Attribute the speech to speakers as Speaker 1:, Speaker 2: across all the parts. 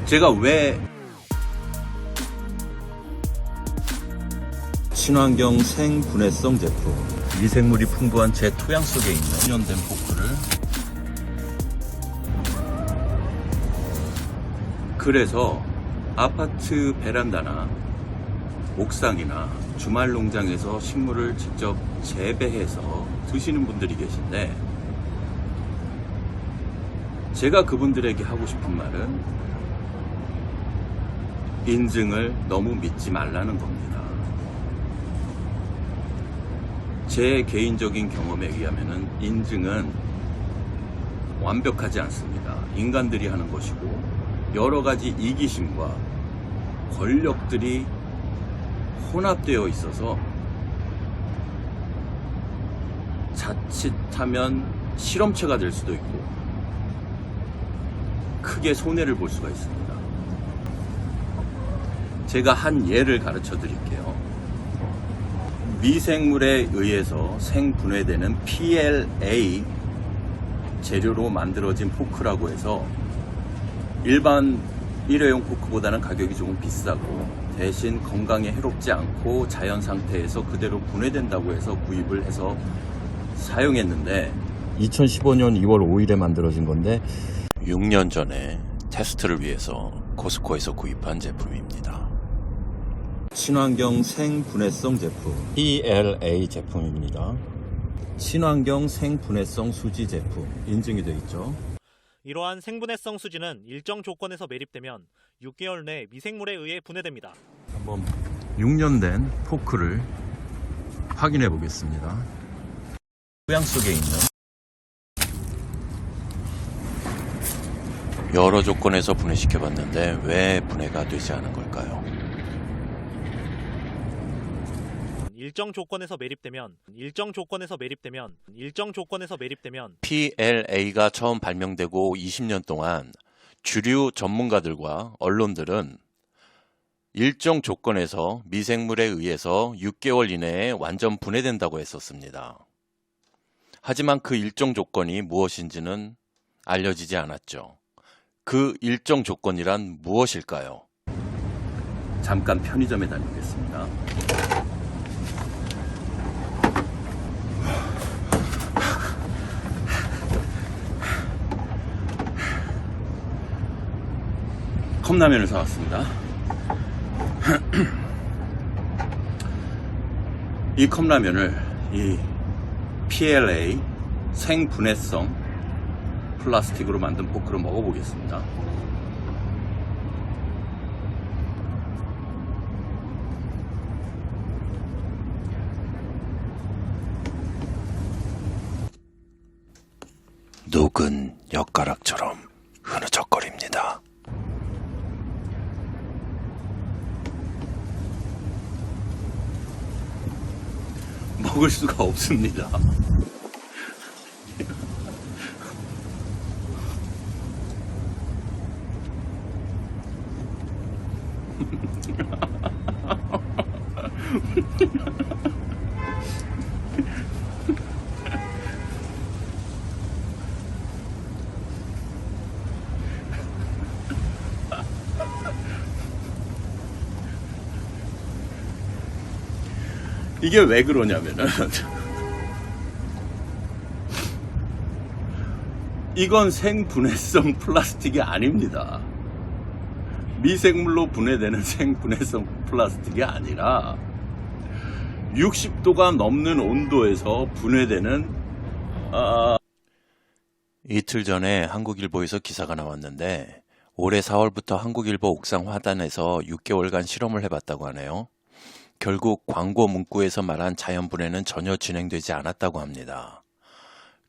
Speaker 1: 제가 왜 친환경 생분해성 제품, 미생물이 풍부한 제 토양 속에 있는 훈련된 포크를, 그래서 아파트 베란다나 옥상이나 주말 농장에서 식물을 직접 재배해서 드시는 분들이 계신데, 제가 그분들에게 하고 싶은 말은 인증을 너무 믿지 말라는 겁니다. 제 개인적인 경험에 의하면 인증은 완벽하지 않습니다. 인간들이 하는 것이고, 여러 가지 이기심과 권력들이 혼합되어 있어서 자칫하면 실험체가 될 수도 있고 크게 손해를 볼 수가 있습니다. 제가 한 예를 가르쳐 드릴게요. 미생물에 의해서 생분해되는 PLA 재료로 만들어진 포크라고 해서 일반 일회용 포크보다는 가격이 조금 비싸고, 대신 건강에 해롭지 않고 자연 상태에서 그대로 분해된다고 해서 구입을 해서 사용했는데, 2015년 2월 5일에 만들어진 건데 6년 전에 테스트를 위해서 코스코에서 구입한 제품입니다. 친환경 생분해성 제품, PLA 제품입니다. 친환경 생분해성 수지 제품 인증이 되어 있죠.
Speaker 2: 이러한 생분해성 수지는 일정 조건에서 매립되면 6개월 내 미생물에 의해 분해됩니다.
Speaker 1: 한번 6년 된 포크를 확인해 보겠습니다. 토양 속에 있는 여러 조건에서 분해시켜 봤는데 왜 분해가 되지 않은 걸까요?
Speaker 2: 일정 조건에서 매립되면
Speaker 1: PLA가 처음 발명되고 20년 동안 주류 전문가들과 언론들은 일정 조건에서 미생물에 의해서 6개월 이내에 완전 분해된다고 했었습니다. 하지만 그 일정 조건이 무엇인지는 알려지지 않았죠. 그 일정 조건이란 무엇일까요? 잠깐 편의점에 다녀오겠습니다. 컵라면을 사왔습니다. 이 컵라면을 이 PLA 생분해성 플라스틱으로 만든 포크로 먹어보겠습니다. 녹은 엿가락처럼 흐느적거립니다. 먹을 수가 없습니다. 이게 왜 그러냐면은 이건 생분해성 플라스틱이 아닙니다. 미생물로 분해되는 생분해성 플라스틱이 아니라 60도가 넘는 온도에서 분해되는 이틀 전에 한국일보에서 기사가 나왔는데, 올해 4월부터 한국일보 옥상 화단에서 6개월간 실험을 해봤다고 하네요. 결국 광고 문구에서 말한 자연분해는 전혀 진행되지 않았다고 합니다.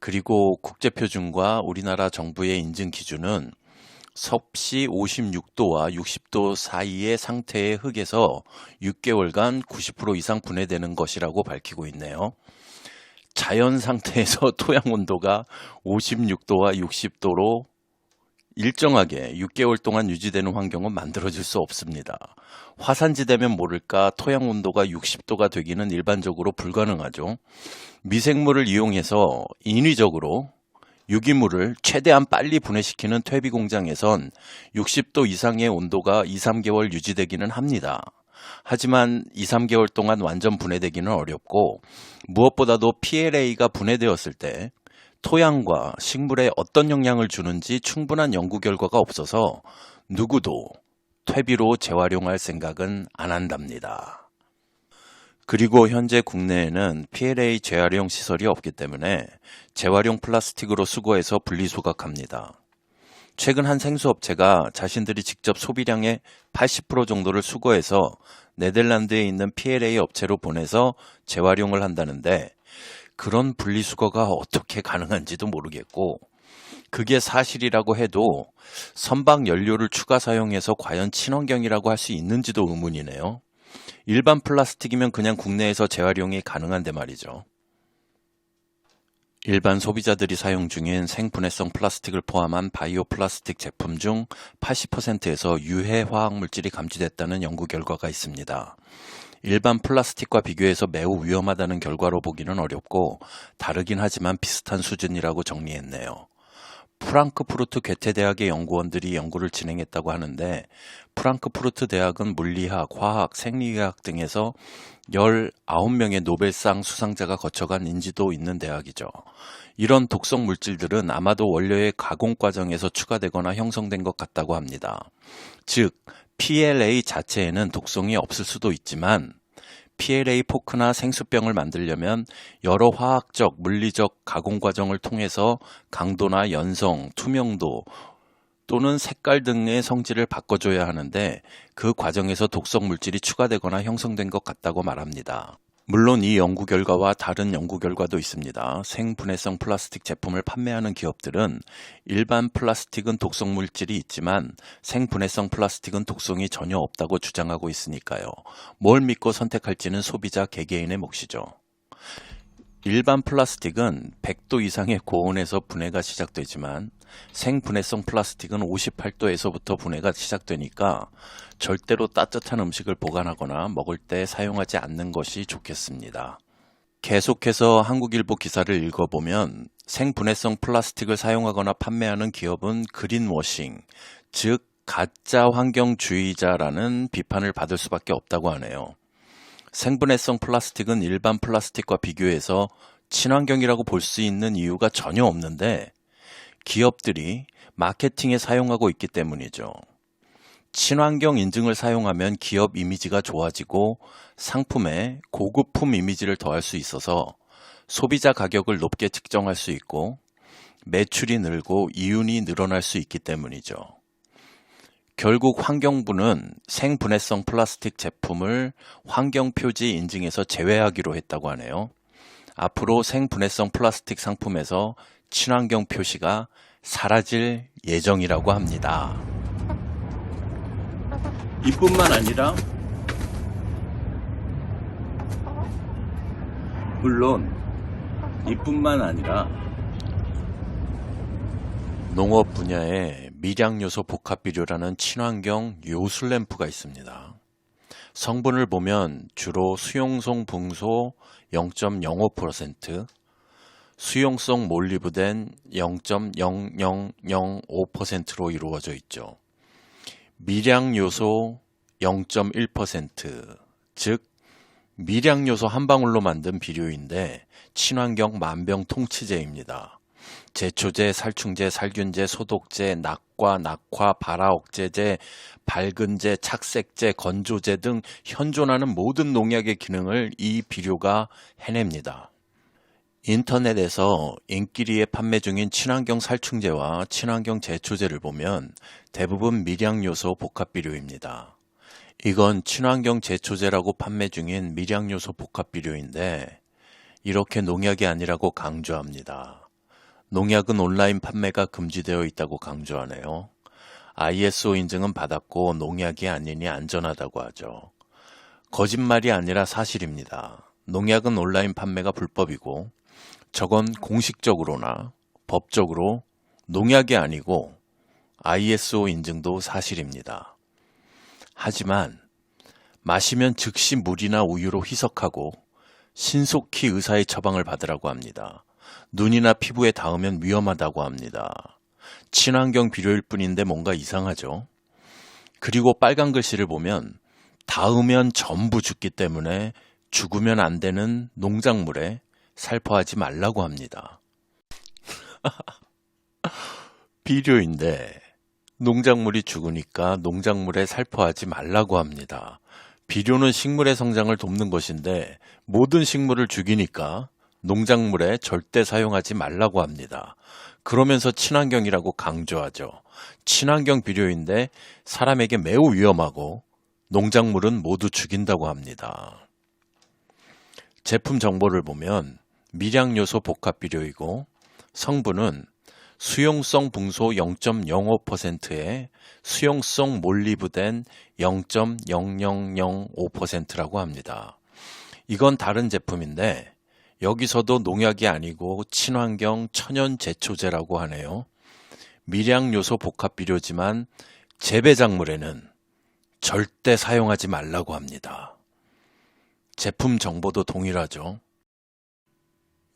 Speaker 1: 그리고 국제표준과 우리나라 정부의 인증 기준은 섭씨 56도와 60도 사이의 상태의 흙에서 6개월간 90% 이상 분해되는 것이라고 밝히고 있네요. 자연 상태에서 토양 온도가 56도와 60도로 일정하게 6개월 동안 유지되는 환경은 만들어질 수 없습니다. 화산지대면 모를까 토양 온도가 60도가 되기는 일반적으로 불가능하죠. 미생물을 이용해서 인위적으로 유기물을 최대한 빨리 분해시키는 퇴비 공장에선 60도 이상의 온도가 2, 3개월 유지되기는 합니다. 하지만 2, 3개월 동안 완전 분해되기는 어렵고 무엇보다도 PLA가 분해되었을 때 토양과 식물에 어떤 영향을 주는지 충분한 연구 결과가 없어서 누구도 퇴비로 재활용할 생각은 안 한답니다. 그리고 현재 국내에는 PLA 재활용 시설이 없기 때문에 재활용 플라스틱으로 수거해서 분리수거합니다. 최근 한 생수업체가 자신들이 직접 소비량의 80% 정도를 수거해서 네덜란드에 있는 PLA 업체로 보내서 재활용을 한다는데 그런 분리수거가 어떻게 가능한지도 모르겠고 그게 사실이라고 해도 선박 연료를 추가 사용해서 과연 친환경이라고 할 수 있는지도 의문이네요. 일반 플라스틱이면 그냥 국내에서 재활용이 가능한데 말이죠. 일반 소비자들이 사용 중인 생분해성 플라스틱을 포함한 바이오 플라스틱 제품 중 80%에서 유해 화학물질이 감지됐다는 연구 결과가 있습니다. 일반 플라스틱과 비교해서 매우 위험하다는 결과로 보기는 어렵고 다르긴 하지만 비슷한 수준이라고 정리했네요. 프랑크푸르트 괴테대학의 연구원들이 연구를 진행했다고 하는데 프랑크푸르트 대학은 물리학, 화학, 생리학 등에서 19명의 노벨상 수상자가 거쳐간 인지도 있는 대학이죠. 이런 독성 물질들은 아마도 원료의 가공 과정에서 추가되거나 형성된 것 같다고 합니다. 즉, PLA 자체에는 독성이 없을 수도 있지만 PLA 포크나 생수병을 만들려면 여러 화학적, 물리적 가공 과정을 통해서 강도나 연성, 투명도 또는 색깔 등의 성질을 바꿔줘야 하는데 그 과정에서 독성 물질이 추가되거나 형성된 것 같다고 말합니다. 물론 이 연구 결과와 다른 연구 결과도 있습니다. 생분해성 플라스틱 제품을 판매하는 기업들은 일반 플라스틱은 독성 물질이 있지만 생분해성 플라스틱은 독성이 전혀 없다고 주장하고 있으니까요. 뭘 믿고 선택할지는 소비자 개개인의 몫이죠. 일반 플라스틱은 100도 이상의 고온에서 분해가 시작되지만 생분해성 플라스틱은 58도에서부터 분해가 시작되니까 절대로 따뜻한 음식을 보관하거나 먹을 때 사용하지 않는 것이 좋겠습니다. 계속해서 한국일보 기사를 읽어보면 생분해성 플라스틱을 사용하거나 판매하는 기업은 그린워싱, 즉 가짜 환경주의자라는 비판을 받을 수밖에 없다고 하네요. 생분해성 플라스틱은 일반 플라스틱과 비교해서 친환경이라고 볼 수 있는 이유가 전혀 없는데 기업들이 마케팅에 사용하고 있기 때문이죠. 친환경 인증을 사용하면 기업 이미지가 좋아지고 상품에 고급품 이미지를 더할 수 있어서 소비자 가격을 높게 측정할 수 있고 매출이 늘고 이윤이 늘어날 수 있기 때문이죠. 결국 환경부는 생분해성 플라스틱 제품을 환경표지 인증에서 제외하기로 했다고 하네요. 앞으로 생분해성 플라스틱 상품에서 친환경 표시가 사라질 예정이라고 합니다. 이뿐만 아니라 농업 분야에 미량요소 복합비료라는 친환경 요술 램프가 있습니다. 성분을 보면 주로 수용성 붕소 0.05%, 수용성 몰리브덴 0.0005%로 이루어져 있죠. 미량요소 0.1%, 즉 미량요소 한 방울로 만든 비료인데 친환경 만병통치제입니다. 제초제, 살충제, 살균제, 소독제, 낙과, 낙화, 발화 억제제, 밝은제, 착색제, 건조제 등 현존하는 모든 농약의 기능을 이 비료가 해냅니다. 인터넷에서 인기리에 판매 중인 친환경 살충제와 친환경 제초제를 보면 대부분 미량요소 복합비료입니다. 이건 친환경 제초제라고 판매 중인 미량요소 복합비료인데 이렇게 농약이 아니라고 강조합니다. 농약은 온라인 판매가 금지되어 있다고 강조하네요. ISO 인증은 받았고 농약이 아니니 안전하다고 하죠. 거짓말이 아니라 사실입니다. 농약은 온라인 판매가 불법이고 저건 공식적으로나 법적으로 농약이 아니고 ISO 인증도 사실입니다. 하지만 마시면 즉시 물이나 우유로 희석하고 신속히 의사의 처방을 받으라고 합니다. 눈이나 피부에 닿으면 위험하다고 합니다. 친환경 비료일 뿐인데 뭔가 이상하죠? 그리고 빨간 글씨를 보면 닿으면 전부 죽기 때문에 죽으면 안 되는 농작물에 살포하지 말라고 합니다. 비료인데 농작물이 죽으니까 농작물에 살포하지 말라고 합니다. 비료는 식물의 성장을 돕는 것인데 모든 식물을 죽이니까 농작물에 절대 사용하지 말라고 합니다. 그러면서 친환경이라고 강조하죠. 친환경 비료인데 사람에게 매우 위험하고 농작물은 모두 죽인다고 합니다. 제품 정보를 보면 미량요소 복합 비료이고 성분은 수용성 붕소 0.05%에 수용성 몰리브덴 0.0005%라고 합니다. 이건 다른 제품인데 여기서도 농약이 아니고 친환경 천연 제초제라고 하네요. 미량요소 복합 비료지만 재배 작물에는 절대 사용하지 말라고 합니다. 제품 정보도 동일하죠.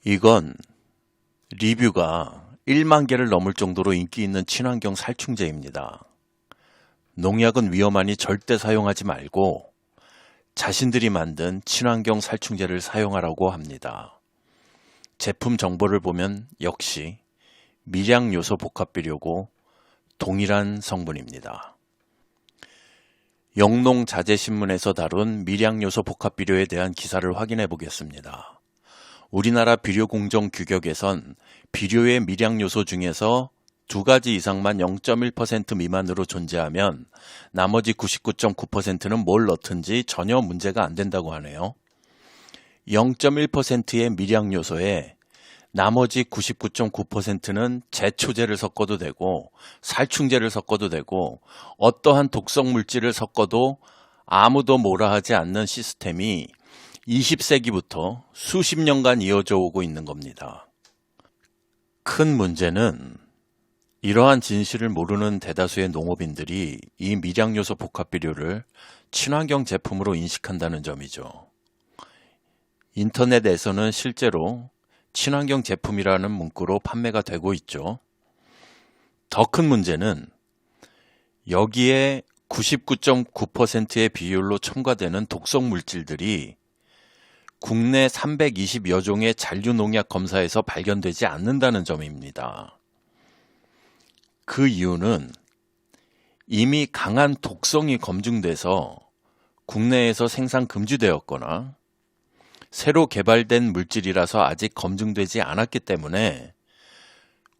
Speaker 1: 이건 리뷰가 1만 개를 넘을 정도로 인기 있는 친환경 살충제입니다. 농약은 위험하니 절대 사용하지 말고 자신들이 만든 친환경 살충제를 사용하라고 합니다. 제품 정보를 보면 역시 미량요소 복합 비료고 동일한 성분입니다. 영농자재신문에서 다룬 미량요소 복합 비료에 대한 기사를 확인해 보겠습니다. 우리나라 비료공정규격에선 비료의 미량요소 중에서 2가지 이상만 0.1% 미만으로 존재하면 나머지 99.9%는 뭘 넣든지 전혀 문제가 안 된다고 하네요. 0.1%의 미량요소에 나머지 99.9%는 제초제를 섞어도 되고 살충제를 섞어도 되고 어떠한 독성 물질을 섞어도 아무도 뭐라 하지 않는 시스템이 20세기부터 수십 년간 이어져 오고 있는 겁니다. 큰 문제는 이러한 진실을 모르는 대다수의 농업인들이 이 미량요소 복합 비료를 친환경 제품으로 인식한다는 점이죠. 인터넷에서는 실제로 친환경 제품이라는 문구로 판매가 되고 있죠. 더 큰 문제는 여기에 99.9%의 비율로 첨가되는 독성 물질들이 국내 320여 종의 잔류농약 검사에서 발견되지 않는다는 점입니다. 그 이유는 이미 강한 독성이 검증돼서 국내에서 생산 금지되었거나 새로 개발된 물질이라서 아직 검증되지 않았기 때문에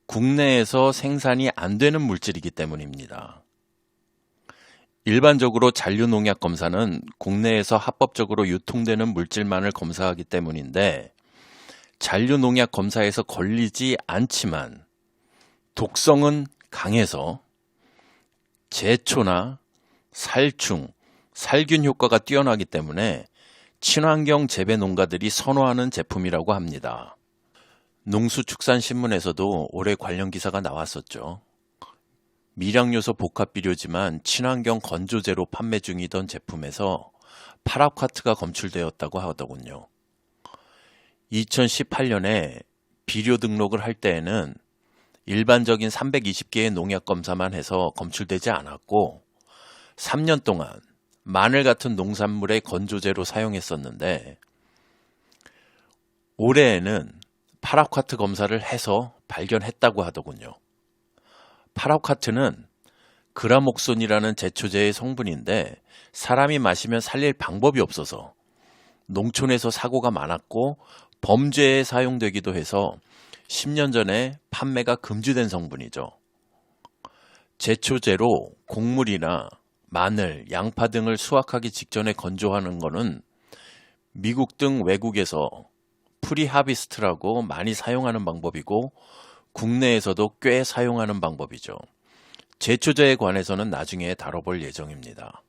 Speaker 1: 국내에서 생산이 안 되는 물질이기 때문입니다. 일반적으로 잔류농약 검사는 국내에서 합법적으로 유통되는 물질만을 검사하기 때문인데 잔류농약 검사에서 걸리지 않지만 독성은 강해서 제초나 살충, 살균 효과가 뛰어나기 때문에 친환경 재배 농가들이 선호하는 제품이라고 합니다. 농수축산신문에서도 올해 관련 기사가 나왔었죠. 미량요소 복합 비료지만 친환경 건조제로 판매 중이던 제품에서 파라콰트가 검출되었다고 하더군요. 2018년에 비료 등록을 할 때에는 일반적인 320개의 농약 검사만 해서 검출되지 않았고 3년 동안 마늘 같은 농산물의 건조제로 사용했었는데 올해에는 파라콰트 검사를 해서 발견했다고 하더군요. 파라콰트는 그라목손이라는 제초제의 성분인데 사람이 마시면 살릴 방법이 없어서 농촌에서 사고가 많았고 범죄에 사용되기도 해서 10년 전에 판매가 금지된 성분이죠. 제초제로 곡물이나 마늘, 양파 등을 수확하기 직전에 건조하는 것은 미국 등 외국에서 프리하비스트라고 많이 사용하는 방법이고 국내에서도 꽤 사용하는 방법이죠. 제초제에 관해서는 나중에 다뤄볼 예정입니다.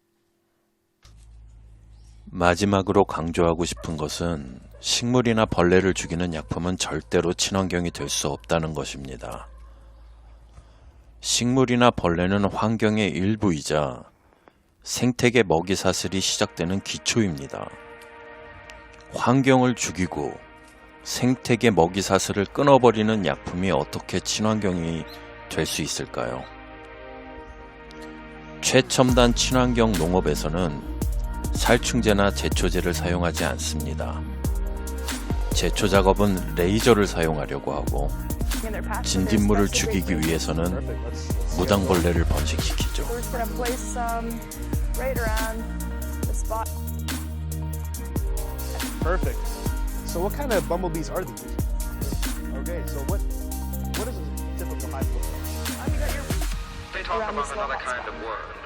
Speaker 1: 마지막으로 강조하고 싶은 것은 식물이나 벌레를 죽이는 약품은 절대로 친환경이 될 수 없다는 것입니다. 식물이나 벌레는 환경의 일부이자 생태계 먹이 사슬이 시작되는 기초입니다. 환경을 죽이고 생태계 먹이사슬을 끊어버리는 약품이 어떻게 친환경이 될 수 있을까요? 최첨단 친환경 농업에서는 살충제나 제초제를 사용하지 않습니다. 제초 작업은 레이저를 사용하려고 하고 진딧물을 죽이기 위해서는 무당벌레를 번식시키죠.
Speaker 3: Perfect. So what kind of bumblebees are these? Okay, so what is a typical hive look like?
Speaker 4: They talk about another kind of worm.